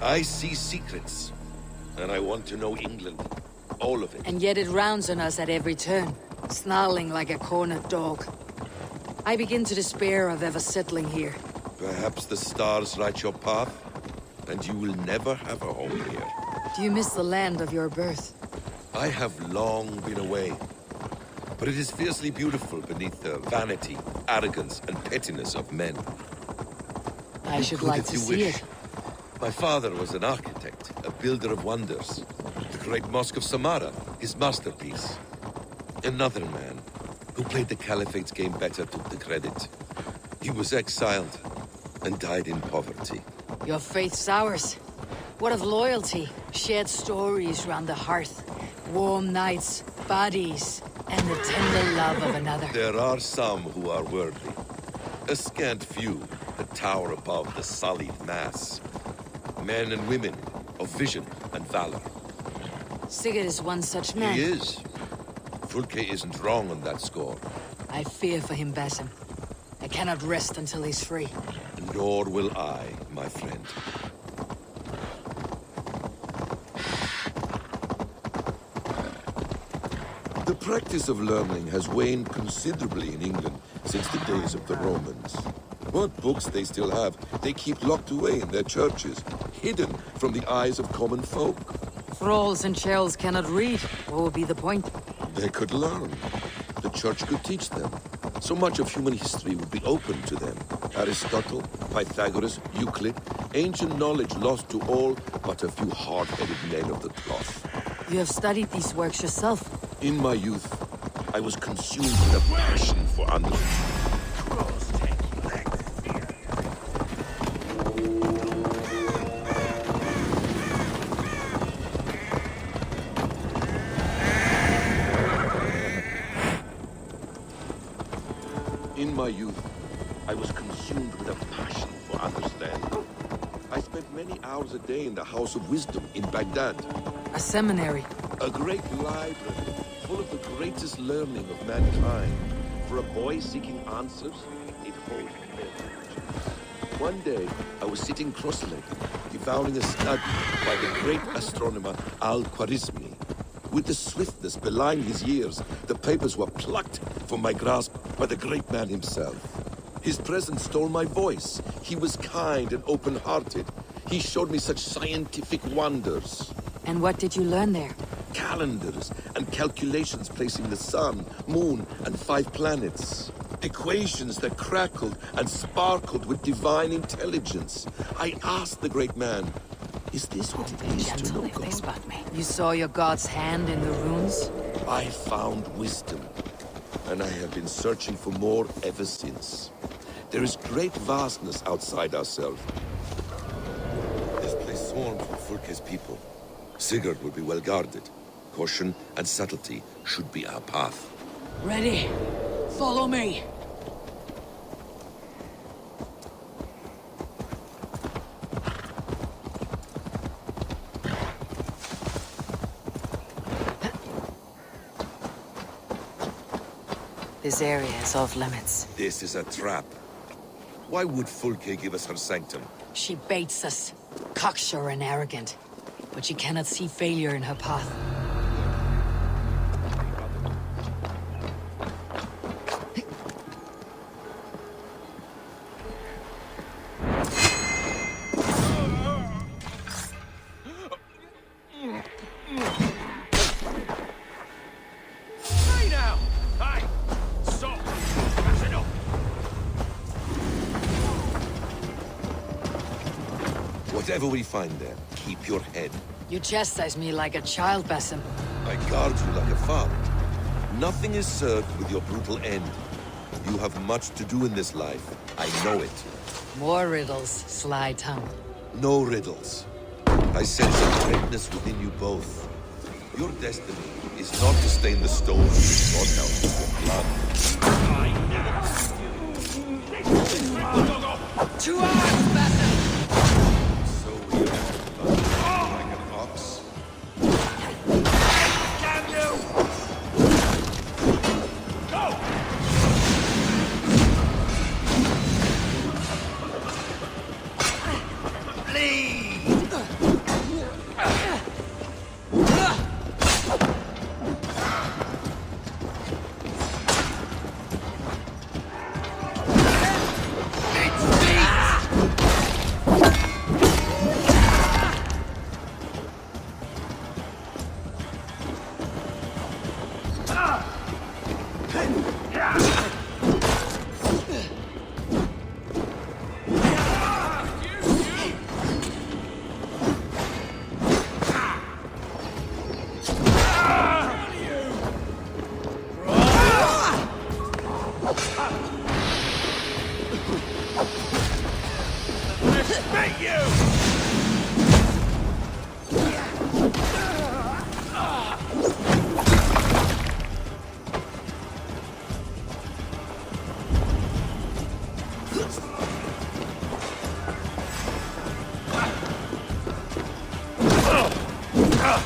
I see secrets, and I want to know England. All of it. And yet it rounds on us at every turn, snarling like a cornered dog. I begin to despair of ever settling here. Perhaps the stars light your path, and you will never have a home here. Do you miss the land of your birth? I have long been away, but it is fiercely beautiful beneath the vanity, arrogance, and pettiness of men. I should like to see it. My father was an architect, a builder of wonders. The great Mosque of Samarra, his masterpiece. Another man, who played the Caliphate's game better, took the credit. He was exiled, and died in poverty. Your faith sours. What of loyalty? Shared stories round the hearth. Warm nights, bodies, and the tender love of another. There are some who are worthy. A scant few that tower above the sullied mass. Men and women of vision and valor. Sigurd is one such man. He is. Fulke isn't wrong on that score. I fear for him, Basim. I cannot rest until he's free. Nor will I, my friend. The practice of learning has waned considerably in England since the days of the Romans. What books they still have, they keep locked away in their churches, hidden from the eyes of common folk. Thralls and churls cannot read. What would be the point? They could learn. The church could teach them. So much of human history would be open to them. Aristotle, Pythagoras, Euclid, ancient knowledge lost to all but a few hard-headed men of the cloth. You have studied these works yourself. In my youth, I was consumed with a passion for understanding. In my youth, I was consumed with a passion for understanding. I spent many hours a day in the House of Wisdom in Baghdad. A seminary. A great library full of the greatest learning of mankind. For a boy seeking answers, it holds everything. One day, I was sitting cross-legged, devouring a study by the great astronomer Al-Khwarizmi. With the swiftness belying his years, the papers were plucked from my grasp by the great man himself. His presence stole my voice. He was kind and open-hearted. He showed me such scientific wonders. And what did you learn there? Calendars and calculations placing the sun, moon, and 5 planets. Equations that crackled and sparkled with divine intelligence. I asked the great man, is this what it is to know God? You saw your god's hand in the runes? I found wisdom, and I have been searching for more ever since. There is great vastness outside ourselves. This place swarms with Fulke's people. Sigurd will be well guarded. Caution and subtlety should be our path. Ready. Follow me. This area is off limits. This is a trap. Why would Fulke give us her sanctum? She baits us. Cocksure and arrogant. But she cannot see failure in her path. Whatever we find there, keep your head. You chastise me like a child, Basim. I guard you like a father. Nothing is served with your brutal end. You have much to do in this life. I know it. More riddles, sly tongue. No riddles. I sense a greatness within you both. Your destiny is not to stain the stones with God help with your blood. To arms, Basim! So we are like an ox. Damn you! Go! Bleed! If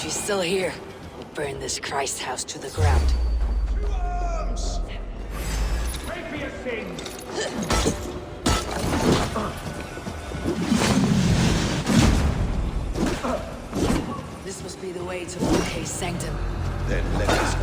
she's still here, we'll burn this Christ house to the ground. To arms! Pray for your sins! This must be the way to Volke's sanctum. Then let us go.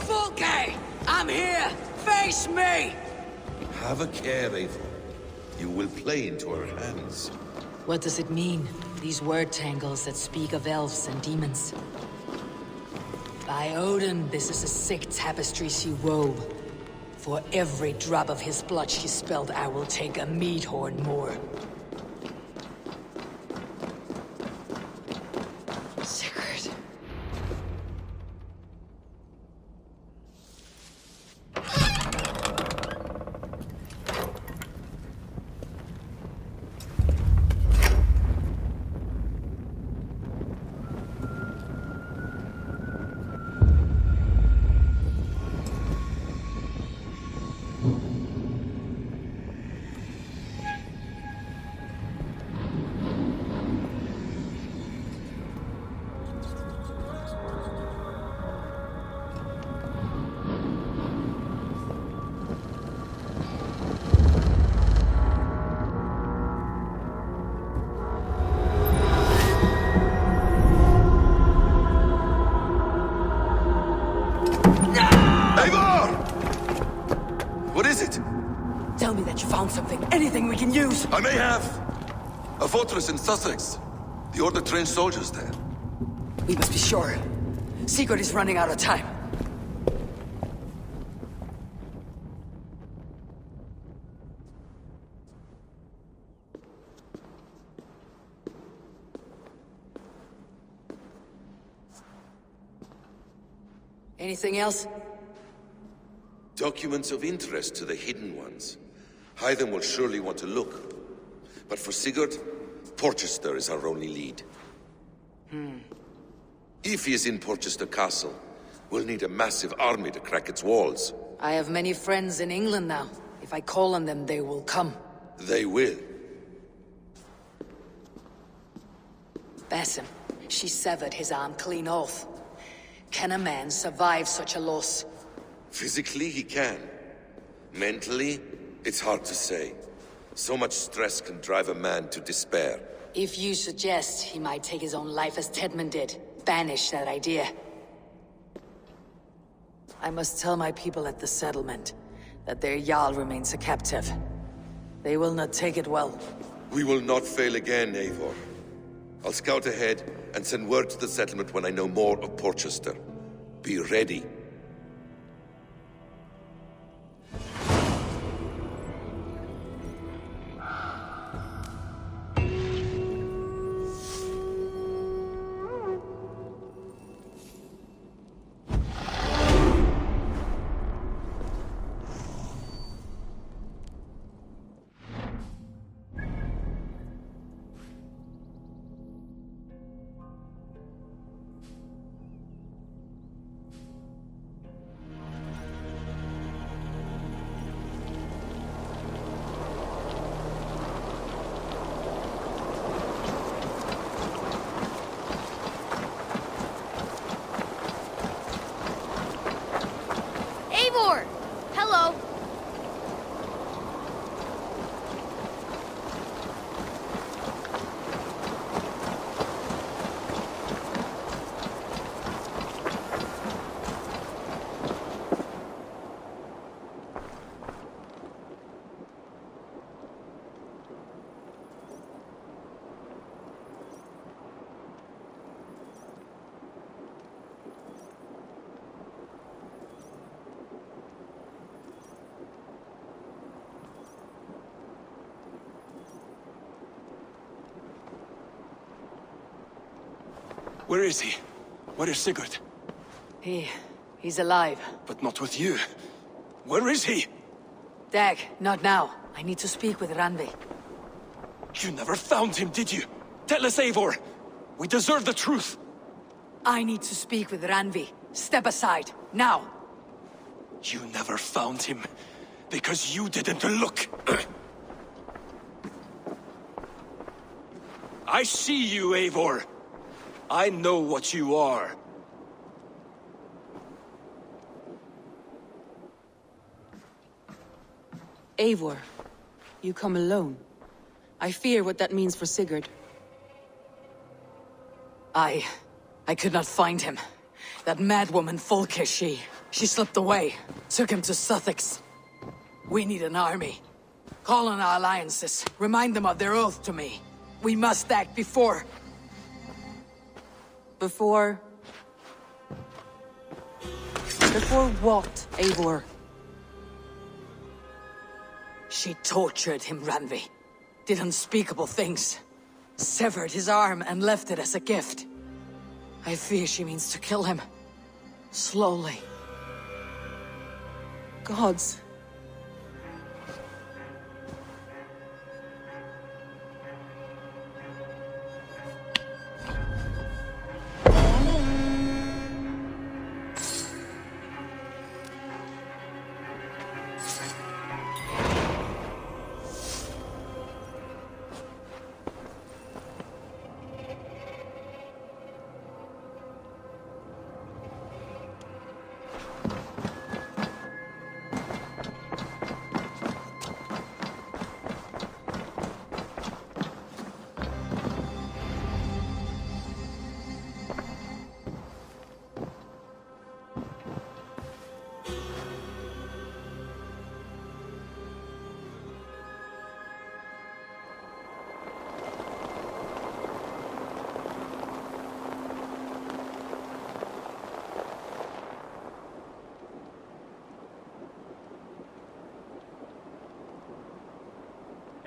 Volke! I'm here! Face me! Have a care, Eivor. You will play into our hands. What does it mean? These word tangles that speak of elves and demons. By Odin, this is a sick tapestry she wove. For every drop of his blood she spilled, I will take a meat horn more. Sigurd. Eivor! What is it? Tell me that you found something, anything we can use! I may have. A fortress in Sussex. The Order trained soldiers there. We must be sure. Sigurd is running out of time. Anything else? Documents of interest to the Hidden Ones. Hyden will surely want to look. But for Sigurd, Porchester is our only lead. If he is in Porchester Castle, we'll need a massive army to crack its walls. I have many friends in England now. If I call on them, they will come. They will. Basim, she severed his arm clean off. Can a man survive such a loss? Physically, he can. Mentally, it's hard to say. So much stress can drive a man to despair. If you suggest he might take his own life as Tedman did, banish that idea. I must tell my people at the settlement that their Jarl remains a captive. They will not take it well. We will not fail again, Eivor. I'll scout ahead and send word to the settlement when I know more of Porchester. Be ready. Where is he? Where is Sigurd? He's alive. But not with you. Where is he? Dag, not now. I need to speak with Randvi. You never found him, did you? Tell us, Eivor. We deserve the truth. I need to speak with Randvi. Step aside, now. You never found him, because you didn't look. I see you, Eivor. I know what you are. Eivor, you come alone. I fear what that means for Sigurd. I could not find him. That madwoman Folke, she slipped away. Took him to Sussex. We need an army. Call on our alliances. Remind them of their oath to me. We must act before... Before what, Eivor? She tortured him, Randvi. Did unspeakable things. Severed his arm and left it as a gift. I fear she means to kill him. Slowly. Gods.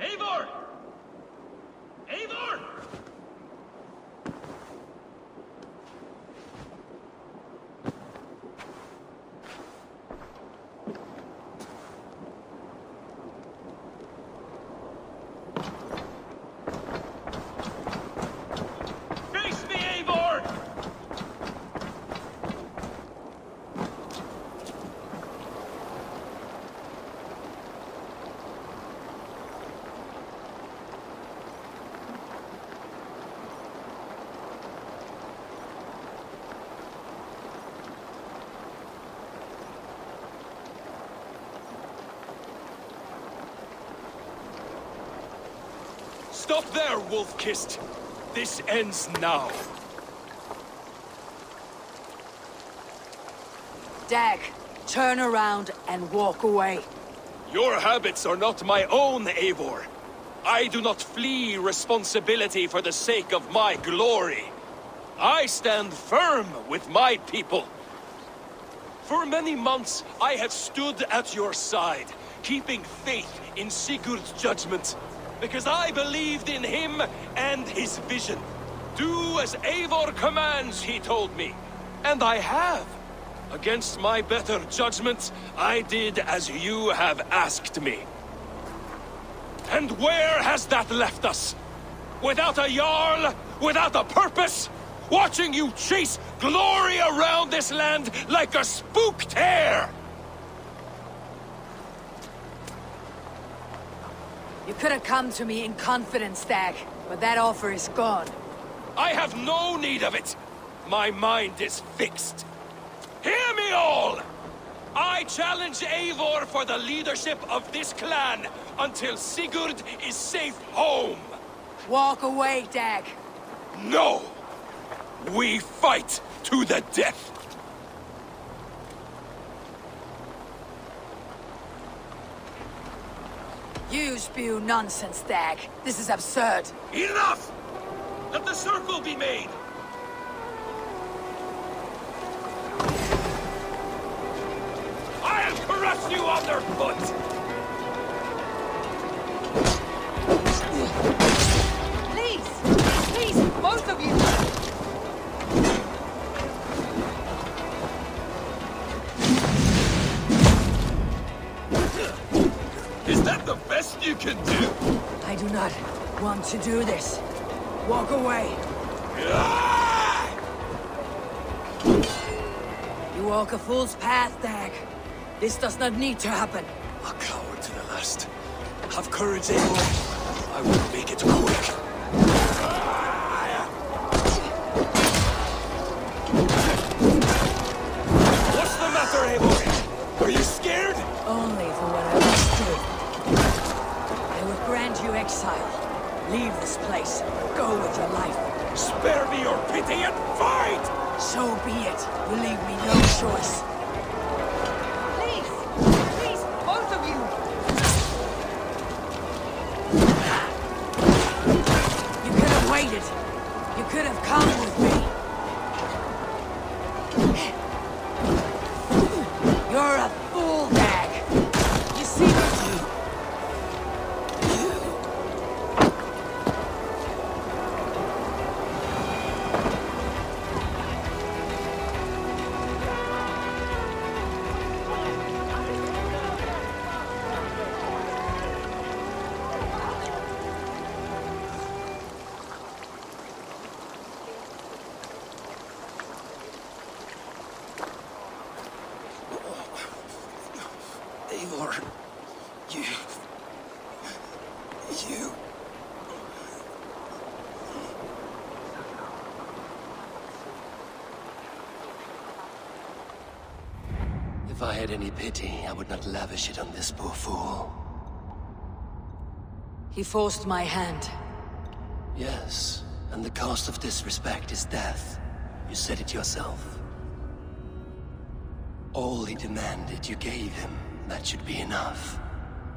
Eivor! Eivor! Face me, Eivor! Stop there, wolf-kissed! This ends now. Dag, turn around and walk away. Your habits are not my own, Eivor. I do not flee responsibility for the sake of my glory. I stand firm with my people. For many months, I have stood at your side, keeping faith in Sigurd's judgment, because I believed in him and his vision. Do as Eivor commands, he told me. And I have. Against my better judgment, I did as you have asked me. And where has that left us? Without a Jarl? Without a purpose? Watching you chase glory around this land like a spooked hare! You could have come to me in confidence, Dag, but that offer is gone. I have no need of it. My mind is fixed. Hear me all! I challenge Eivor for the leadership of this clan until Sigurd is safe home. Walk away, Dag. No! We fight to the death! You spew nonsense, Dag. This is absurd. Enough! Let the circle be made! I'll crush you underfoot! Please! Please, both of you! you can do? I do not want to do this. Walk away. Ah! You walk a fool's path, Dag. This does not need to happen. A coward to the last. Have courage, Eivor. I will make it quick. What's the matter, Eivor? Are you scared? Only for what I must do. I will grant you exile. Leave this place. Go with your life. Spare me your pity and fight! So be it. You leave me no choice. Please! Please, both of you! You could have waited. You could have come with me. You're a fool, Dag. You see this? Eivor, you... If I had any pity, I would not lavish it on this poor fool. He forced my hand. Yes, and the cost of disrespect is death. You said it yourself. All he demanded, you gave him. That should be enough.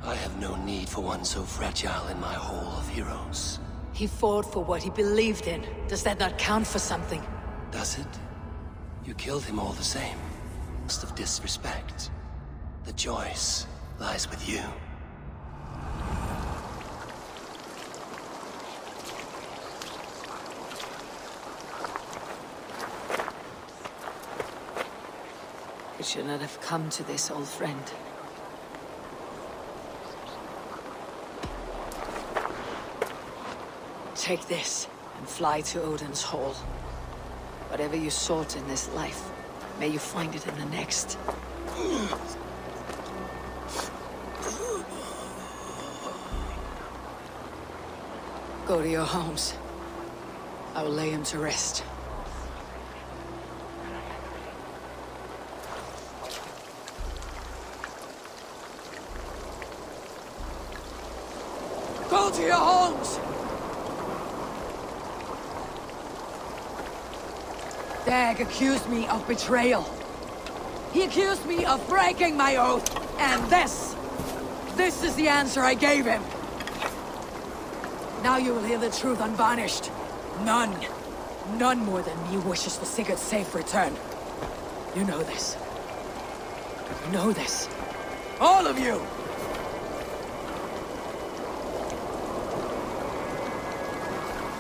I have no need for one so fragile in my hall of heroes. He fought for what he believed in. Does that not count for something? Does it? You killed him all the same. Cost of disrespect. The choice lies with you. It should not have come to this, old friend. Take this and fly to Odin's Hall. Whatever you sought in this life, may you find it in the next. Go to your homes. I will lay him to rest. Go to your homes! Dag accused me of betrayal. He accused me of breaking my oath, and this is the answer I gave him. Now you will hear the truth unvarnished. None more than me wishes for Sigurd's safe return. You know this. You know this. All of you!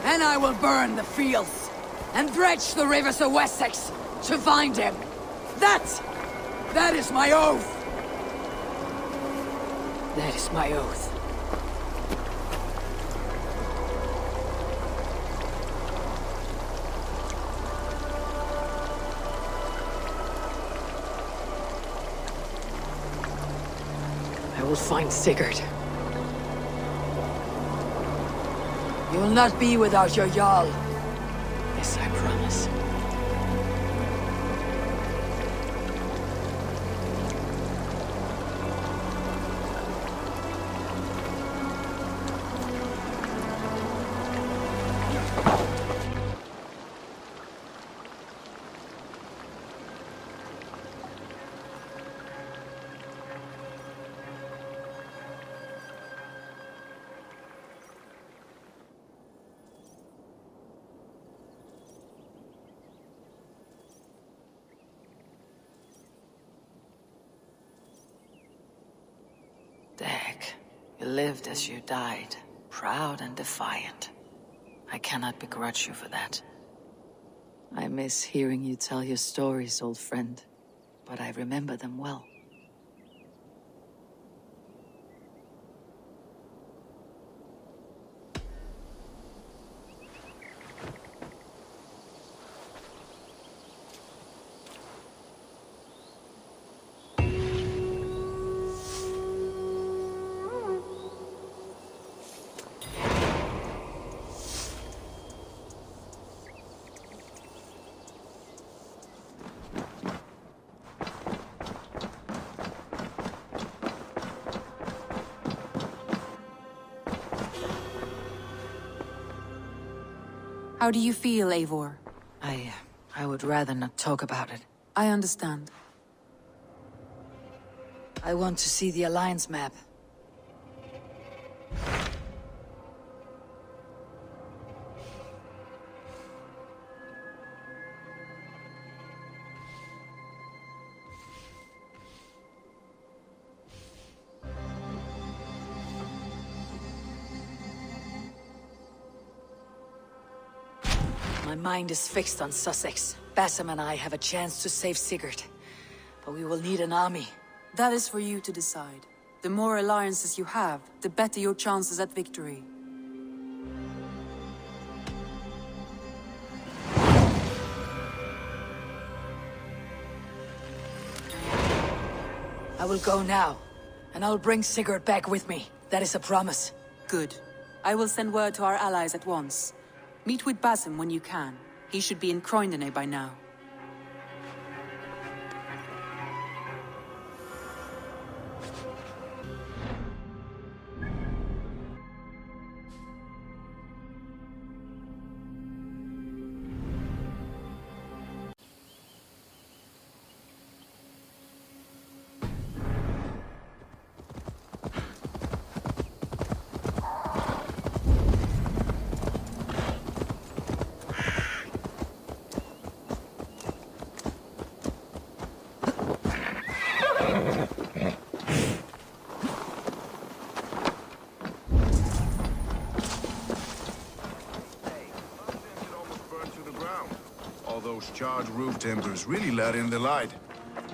And I will burn the fields and dredge the rivers of Wessex to find him. That is my oath. That is my oath. I will find Sigurd. You will not be without your Jarl. This I promise. Dag, you lived as you died, proud and defiant. I cannot begrudge you for that. I miss hearing you tell your stories, old friend, but I remember them well. How do you feel, Eivor? I would rather not talk about it. I understand. I want to see the Alliance map. My mind is fixed on Sussex. Bassam and I have a chance to save Sigurd. But we will need an army. That is for you to decide. The more alliances you have, the better your chances at victory. I will go now, and I'll bring Sigurd back with me. That is a promise. Good. I will send word to our allies at once. Meet with Basim when you can. He should be in Croydon by now. Those charred roof timbers really let in the light.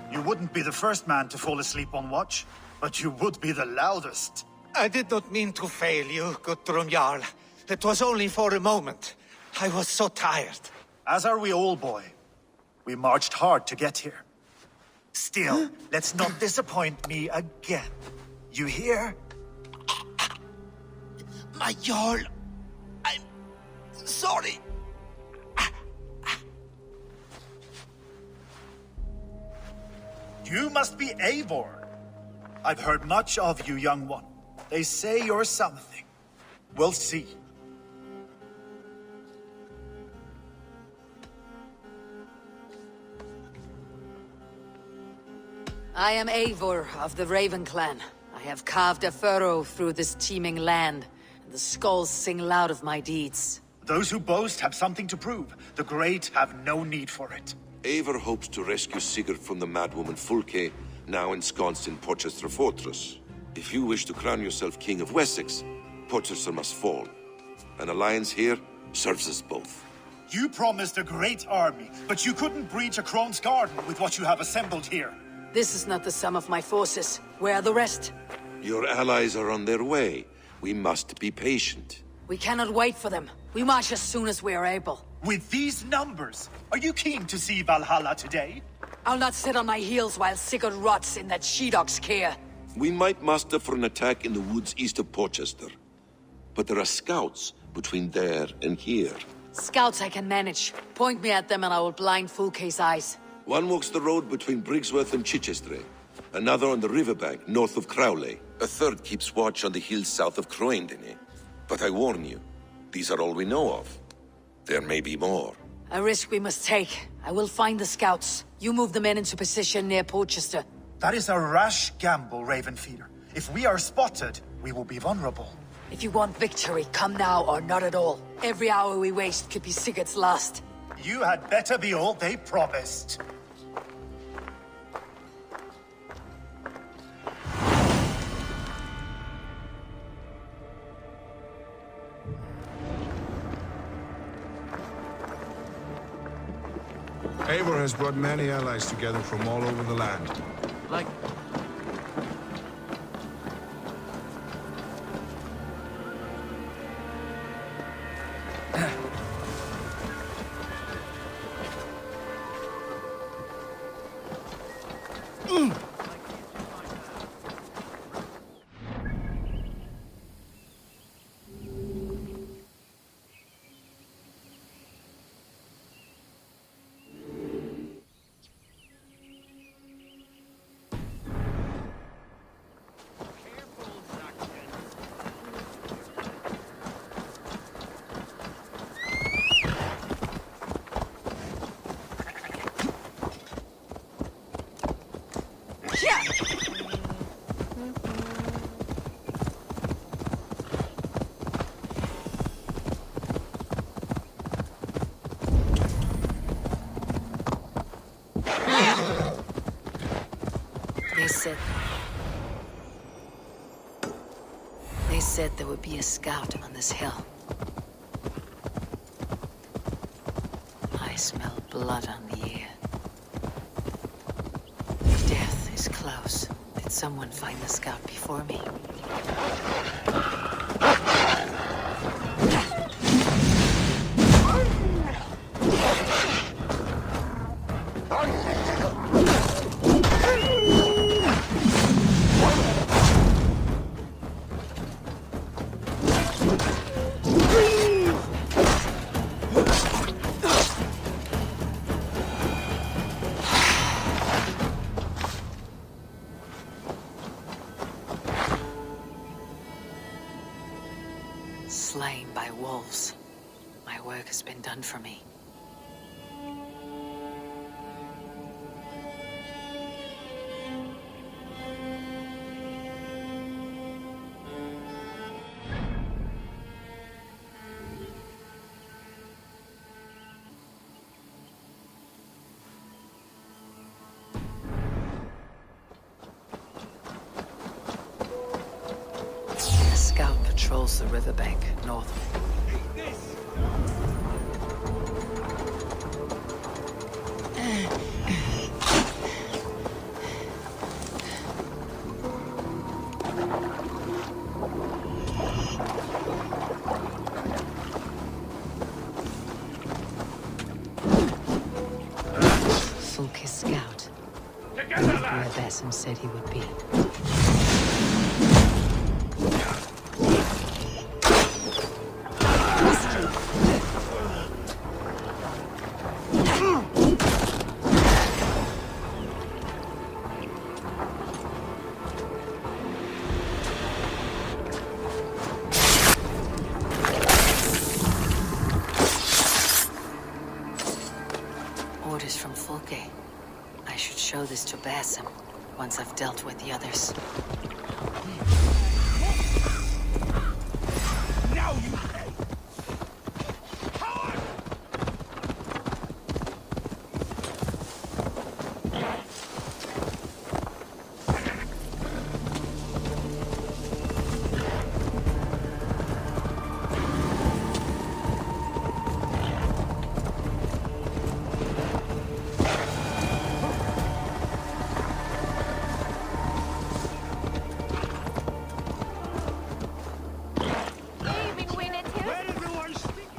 You wouldn't be the first man to fall asleep on watch, but you would be the loudest. I did not mean to fail you, Guthrum Jarl. It was only for a moment. I was so tired. As are we all, boy. We marched hard to get here. Still, let's not disappoint me again. You hear? My Jarl, I'm sorry. You must be Eivor. I've heard much of you, young one. They say you're something. We'll see. I am Eivor of the Raven clan. I have carved a furrow through this teeming land, and the skulls sing loud of my deeds. Those who boast have something to prove. The great have no need for it. Eivor hopes to rescue Sigurd from the madwoman Fulke, now ensconced in Porchester Fortress. If you wish to crown yourself King of Wessex, Porchester must fall. An alliance here serves us both. You promised a great army, but you couldn't breach a Crone's garden with what you have assembled here. This is not the sum of my forces. Where are the rest? Your allies are on their way. We must be patient. We cannot wait for them. We march as soon as we are able. With these numbers, are you keen to see Valhalla today? I'll not sit on my heels while Sigurd rots in that she-dog's care. We might muster for an attack in the woods east of Porchester. But there are scouts between there and here. Scouts I can manage. Point me at them and I will blind Fulke's eyes. One walks the road between Briggsworth and Chichester. Another on the riverbank north of Crowley. A third keeps watch on the hills south of Croydon. But I warn you, these are all we know of. There may be more. A risk we must take. I will find the scouts. You move the men into position near Porchester. That is a rash gamble, Ravenfeeder. If we are spotted, we will be vulnerable. If you want victory, come now or not at all. Every hour we waste could be Sigurd's last. You had better be all they promised. Eivor has brought many allies together from all over the land. Like... said there would be a scout on this hill. I smell blood on the air. Death is close. Did someone find the scout before me? Slain by wolves. My work has been done for me. The scout patrols the riverbank northward. Fulke's scout. Where Basim said he would be. Orders from Fulke. I should show this to Basim once I've dealt with the others. Now you pay! Coward! Where everyone speak?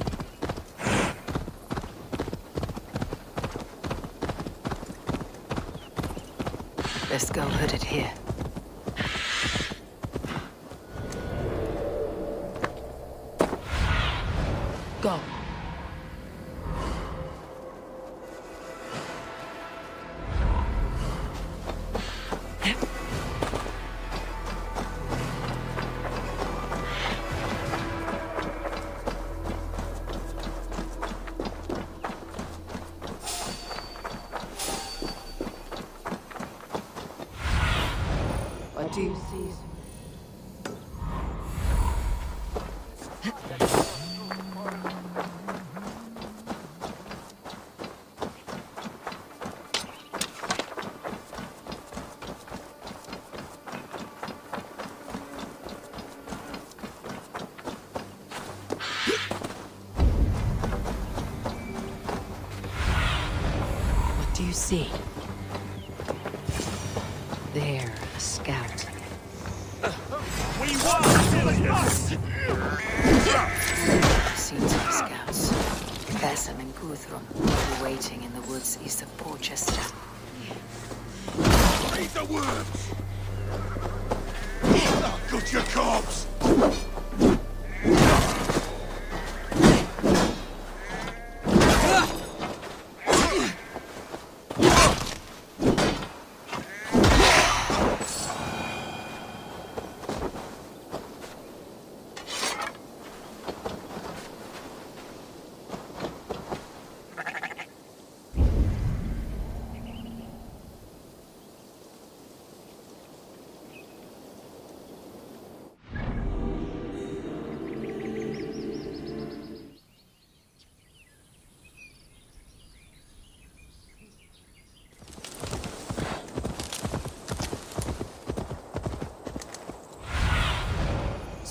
Let's go hooded here. Go. What do you see? What do you see? There, a scout. We want us! Seen some scouts. Basim and Guthrum will be waiting in the woods east of Porchester. Raise the worms! I'll gut your corpse!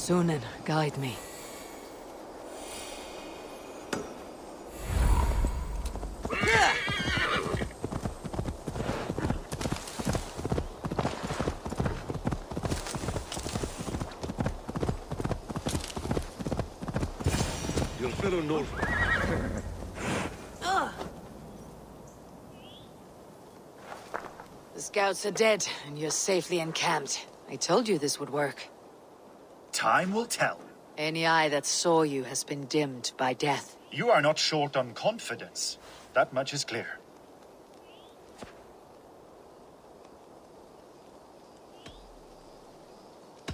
Sunan, guide me. Your fellow Northman. The scouts are dead, and you're safely encamped. I told you this would work. Time will tell. Any eye that saw you has been dimmed by death. You are not short on confidence. That much is clear.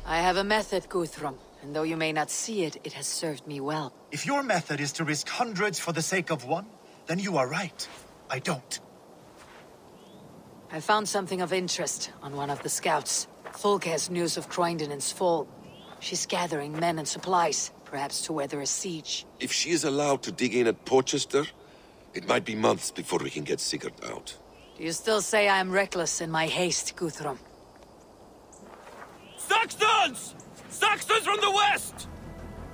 I have a method, Guthrum, and though you may not see it, it has served me well. If your method is to risk hundreds for the sake of one, then you are right. I don't. I found something of interest on one of the scouts. Fulke has news of Croydon's fall. She's gathering men and supplies, perhaps to weather a siege. If she is allowed to dig in at Porchester, it might be months before we can get Sigurd out. Do you still say I am reckless in my haste, Guthrum? Saxons! Saxons from the west!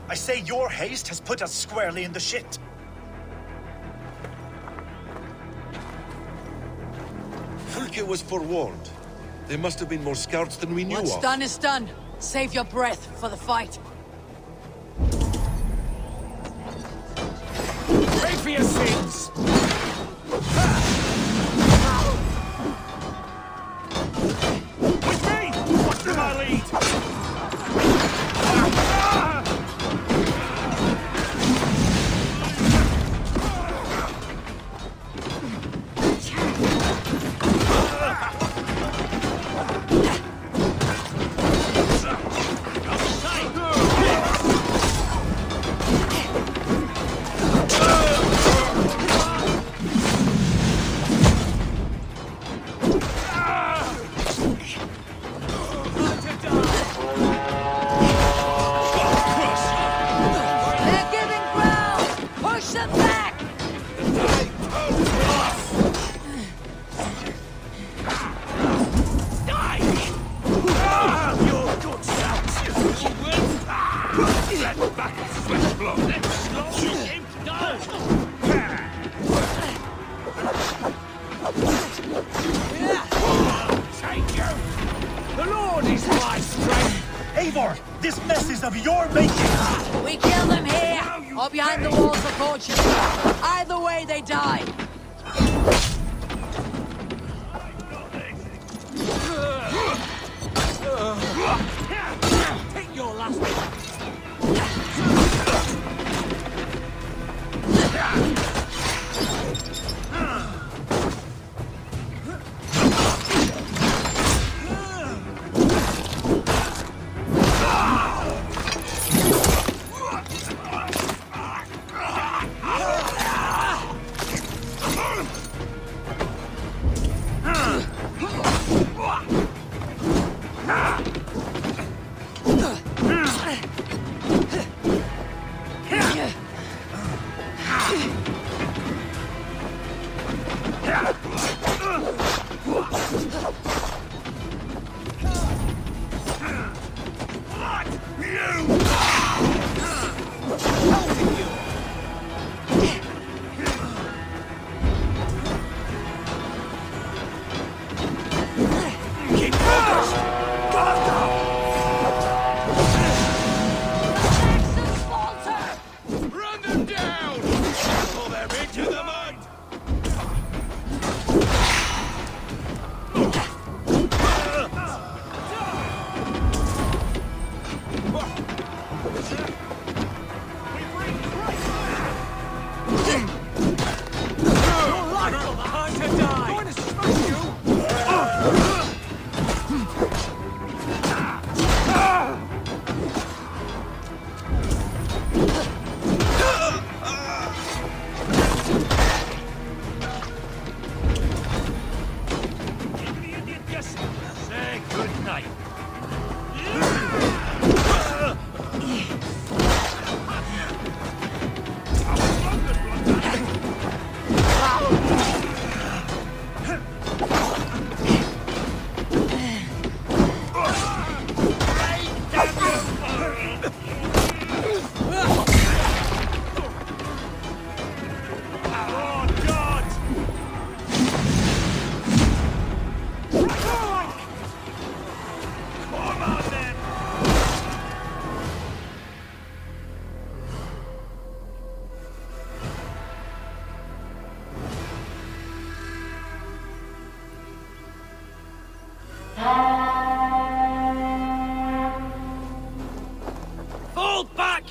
I say your haste has put us squarely in the shit. Fulke was forewarned. There must have been more scouts than we knew What's of. done is done. Save your breath for the fight. Pray for your sins! With me! Watch my lead! They're giving ground! Push them back! You're good scouts! Let back his sweat blood! Let's slow him down! Take you! The Lord is my strength! Eivor, this mess is of your making! We kill them here, or behind the walls of Portugal. Either way, they die. Take your last one!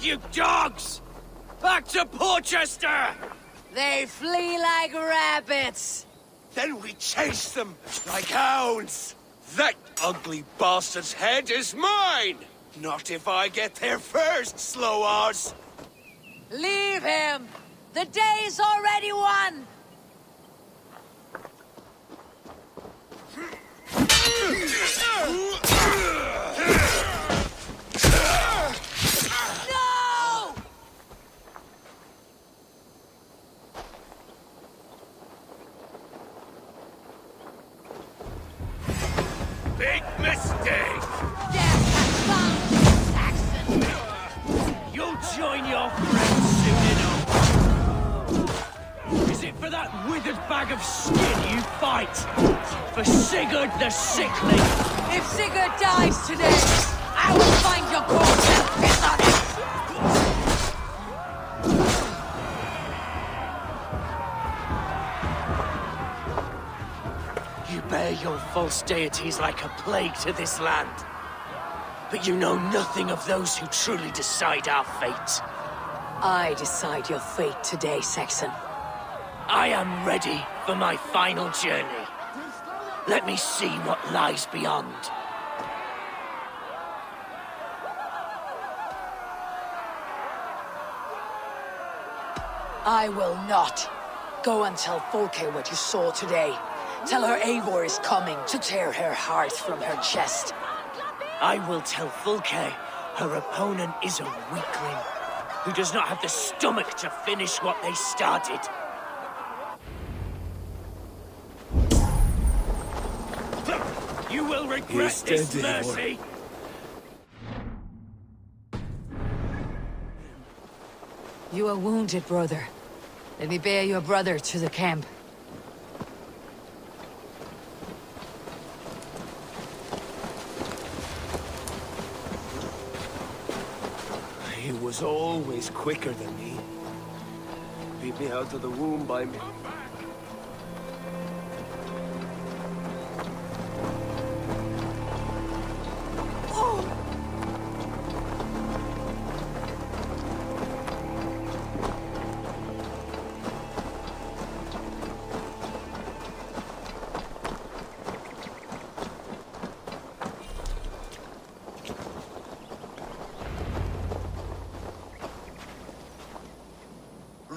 you dogs! Back to Porchester! They flee like rabbits. Then we chase them like hounds. That ugly bastard's head is mine! Not if I get there first, slow arse! Leave him! The day's already won! No! Big mistake! Death has found you, Saxon! You'll join your friends soon enough! Is it for that withered bag of skin you fight? For Sigurd the Sickly? If Sigurd dies today, I will find your corpse and piss on it! You bear your false deities like a plague to this land. But you know nothing of those who truly decide our fate. I decide your fate today, Saxon. I am ready for my final journey. Let me see what lies beyond. I will not. Go and tell Folke what you saw today. Tell her Eivor is coming to tear her heart from her chest. I will tell Fulke her opponent is a weakling who does not have the stomach to finish what they started. You will regret this mercy! You are wounded, brother. Let me bear your brother to the camp. He was always quicker than me. Beat me out of the womb by me.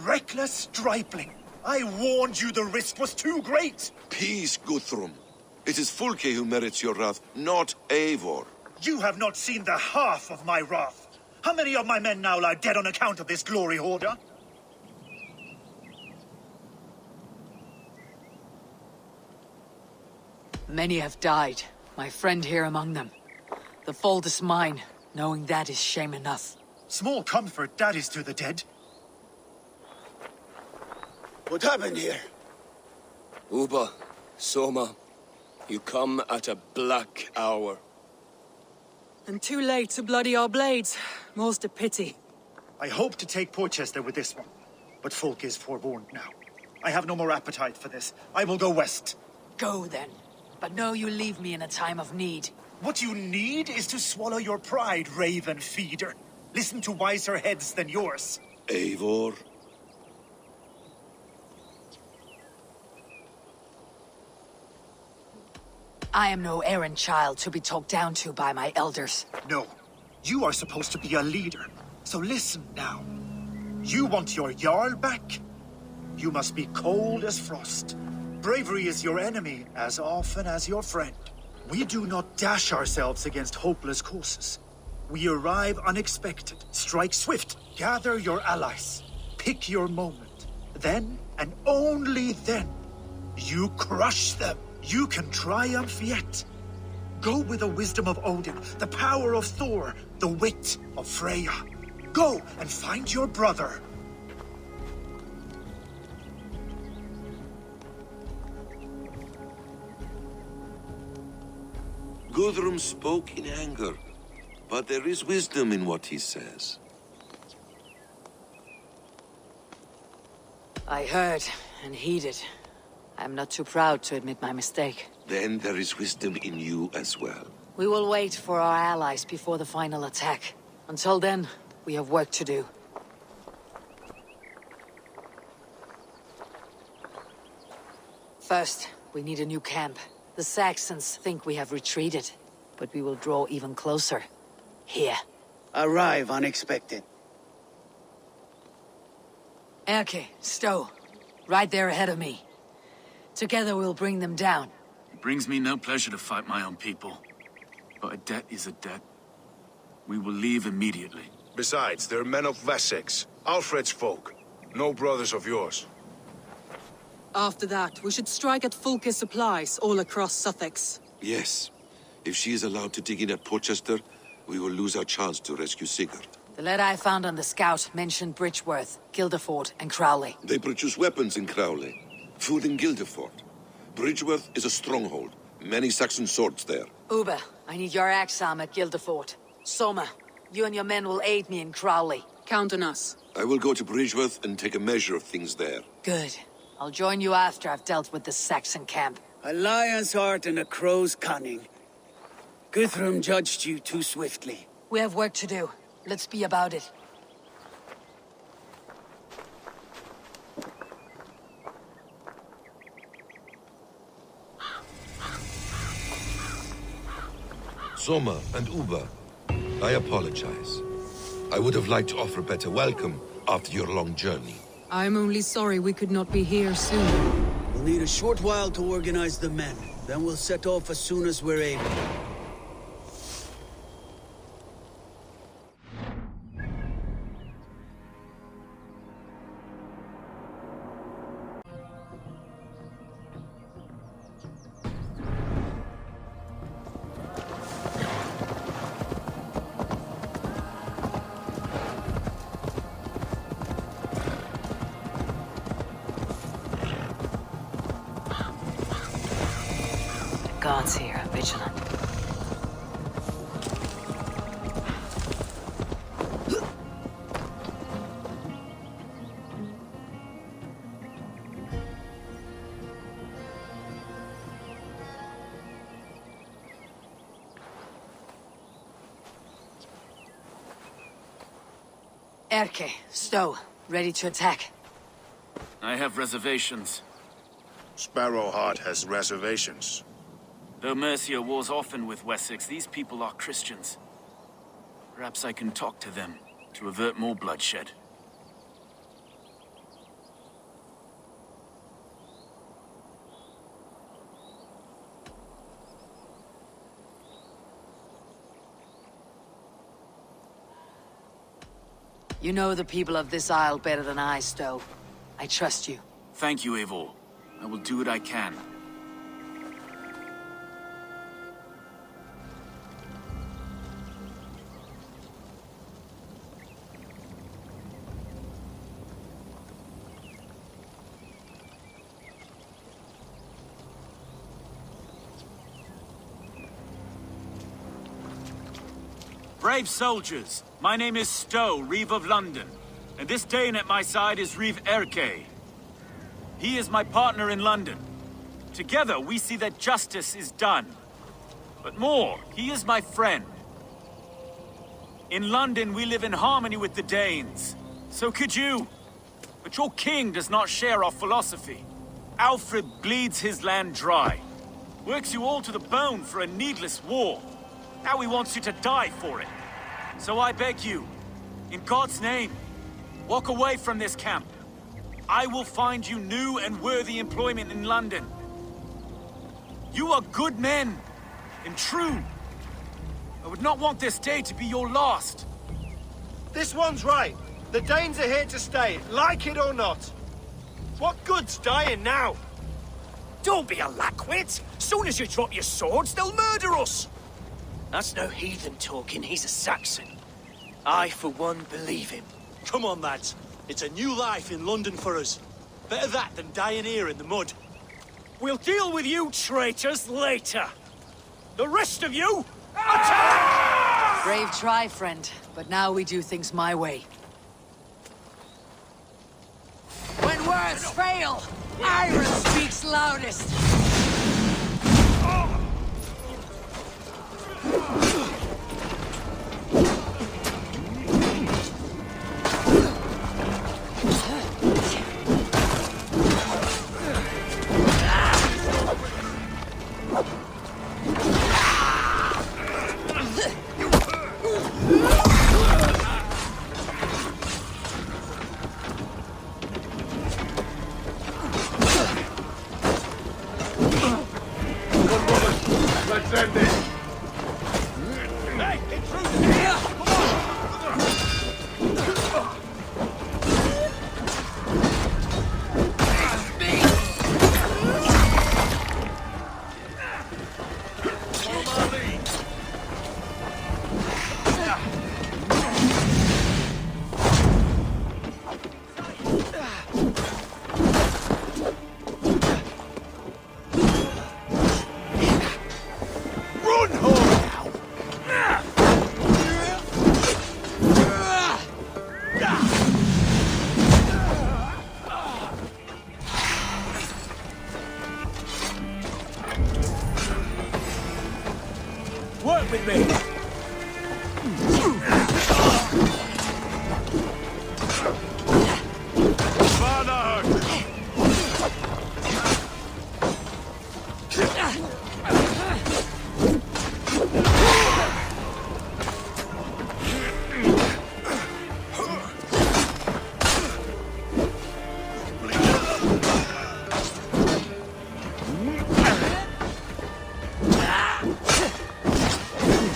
Reckless stripling! I warned you the risk was too great! Peace, Guthrum. It is Fulke who merits your wrath, not Eivor. You have not seen the half of my wrath. How many of my men now lie dead on account of this glory hoarder? Many have died, my friend here among them. The fault is mine, knowing that is shame enough. Small comfort that is to the dead. What happened here? Uba, Soma, you come at a black hour. And too late to bloody our blades. Most a pity. I hope to take Porchester with this one, but Folk is forewarned now. I have no more appetite for this. I will go west. Go then. But know you leave me in a time of need. What you need is to swallow your pride, raven feeder. Listen to wiser heads than yours. Eivor? I am no errand child to be talked down to by my elders. No, you are supposed to be a leader. So listen now. You want your Jarl back? You must be cold as frost. Bravery is your enemy as often as your friend. We do not dash ourselves against hopeless courses. We arrive unexpected, strike swift, gather your allies, pick your moment. Then, and only then, you crush them. You can triumph yet. Go with the wisdom of Odin, the power of Thor, the wit of Freya. Go and find your brother. Guthrum spoke in anger, but there is wisdom in what he says. I heard and heeded. I'm not too proud to admit my mistake. Then there is wisdom in you as well. We will wait for our allies before the final attack. Until then, We have work to do. First, we need a new camp. The Saxons think we have retreated, but we will draw even closer. Here. Arrive unexpected. Erke, Stowe. Right there ahead of me. Together we'll bring them down. It brings me no pleasure to fight my own people. But a debt is a debt. We will leave immediately. Besides, they're men of Wessex, Alfred's folk. No brothers of yours. After that, we should strike at Fulke's supplies all across Sussex. Yes. If she is allowed to dig in at Portchester, we will lose our chance to rescue Sigurd. The letter I found on the scout mentioned Bridgeworth, Guildeford, and Crowley. They produce weapons in Crowley, food in Guildeford. Bridgeworth is a stronghold. Many Saxon swords there. Uber, I need your axe arm at Guildeford. Soma, you and your men will aid me in Crowley. Count on us. I will go to Bridgeworth and take a measure of things there. Good. I'll join you after I've dealt with the Saxon camp. A lion's heart and a crow's cunning. Guthrum judged you too swiftly. We have work to do. Let's be about it. Soma and Uber, I apologize. I would have liked to offer a better welcome after your long journey. I'm only sorry we could not be here sooner. We'll need a short while to organize the men. Then we'll set off as soon as we're able. Guards here are vigilant. Erke, Stowe, ready to attack. I have reservations. Sparrowheart has reservations. Though Mercia wars often with Wessex, these people are Christians. Perhaps I can talk to them to avert more bloodshed. You know the people of this isle better than I, Stowe. I trust you. Thank you, Eivor. I will do what I can. Brave soldiers, my name is Stowe, Reeve of London, and this Dane at my side is Reeve Erke. He is my partner in London. Together we see that justice is done. But more, he is my friend. In London we live in harmony with the Danes. So could you. But your king does not share our philosophy. Alfred bleeds his land dry. Works you all to the bone for a needless war. Now he wants you to die for it. So I beg you, in God's name, walk away from this camp. I will find you new and worthy employment in London. You are good men, and true. I would not want this day to be your last. This one's right. The Danes are here to stay, like it or not. What good's dying now? Don't be a lackwit. Soon as you drop your swords, they'll murder us. That's no heathen talking, he's a Saxon. I, for one, believe him. Come on, lads. It's a new life in London for us. Better that than dying here in the mud. We'll deal with you traitors later. The rest of you, attack! Brave try, friend, but now we do things my way. When words fail, iron speaks loudest. bandit! Hey, intruder! Here! Come Work with me!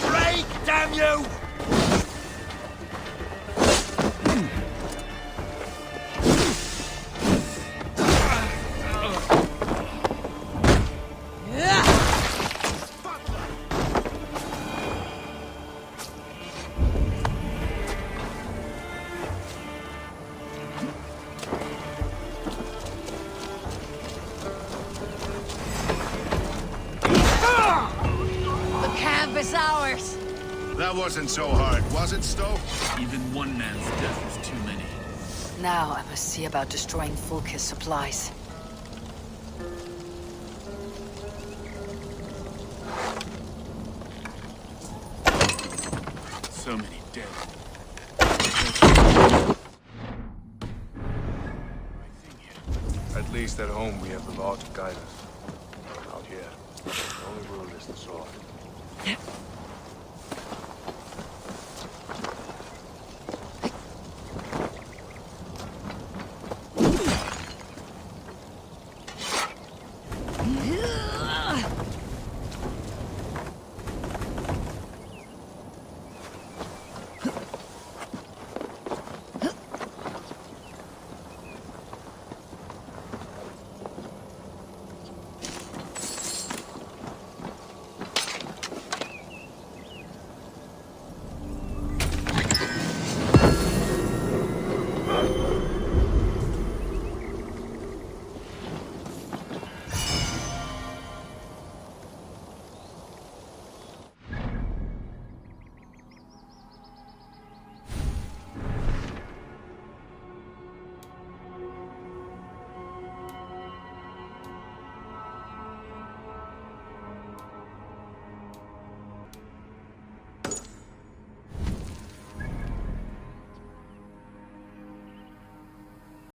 Break, damn you! The camp is ours! That wasn't so hard, was it, Stowe? Even one man's death is too many. Now I must see about destroying Fulk's supplies. So many dead. At least at home we have the law to guide us. Out here, the only rule is the sword.